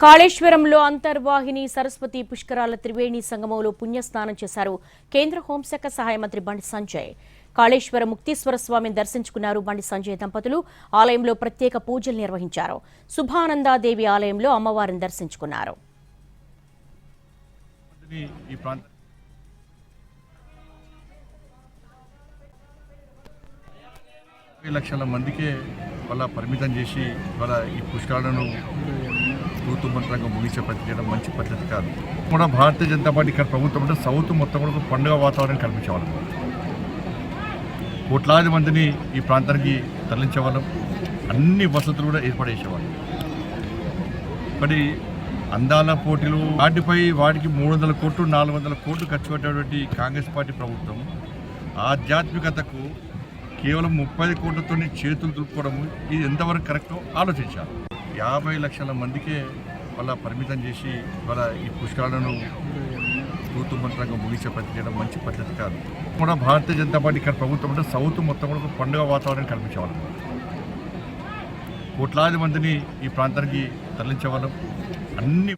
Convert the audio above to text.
కాళేశ్వరంలో అంతర్వాహిని సరస్వతి పుష్కరాల త్రివేణి సంగమంలో పుణ్యస్నానం చేశారు కేంద్ర హోంశాఖ సహాయ మంత్రి బండి సంజయ్. కాళేశ్వర ముక్తీశ్వర స్వామిని దర్శించుకున్నారు బండి సంజయ్ దంపతులు. ఆలయంలో ప్రత్యేక పూజలు నిర్వహించారు. శుభానందాదేవి ఆలయంలో అమ్మవారిని దర్శించుకున్నారు. లక్షల మందికే వాళ్ళ పరిమితం చేసి వాళ్ళ ఈ పుష్కరాలను ఋతుమంత్రంగా ముగించే పద్ధతి చేయడం మంచి పద్ధతి కాదు. కూడా భారతీయ జనతా పార్టీ ఇక్కడ ప్రభుత్వం అంటే సౌత్ మొత్తం కూడా పండుగ వాతావరణం కల్పించేవాళ్ళం. కోట్లాది మందిని ఈ ప్రాంతానికి తరలించేవాళ్ళం. అన్ని వసతులు కూడా ఏర్పడేసేవాళ్ళం. మరి అందాల పోటీలు వాటికి 300 కోట్లు 400 కోట్లు ఖర్చు పెట్టేటువంటి కాంగ్రెస్ పార్టీ ప్రభుత్వం ఆధ్యాత్మికతకు కేవలం 30 కోట్లతో చేతులు దులుపుకోవడము ఇది ఎంతవరకు కరెక్టో ఆలోచించాలి. 50 లక్షల మందికే వాళ్ళ పరిమితం చేసి వాళ్ళ ఈ పుష్కరాలను ఋతుమంత్రంగా ముగించే పద్ధతి చేయడం మంచి పద్ధతి కాదు. కూడా భారతీయ జనతా పార్టీ ఇక్కడ ప్రభుత్వం అంటే సౌత్ మొత్తం కూడా పండుగ వాతావరణం కల్పించేవాళ్ళం. కోట్లాది మందిని ఈ ప్రాంతానికి తరలించేవాళ్ళం. అన్ని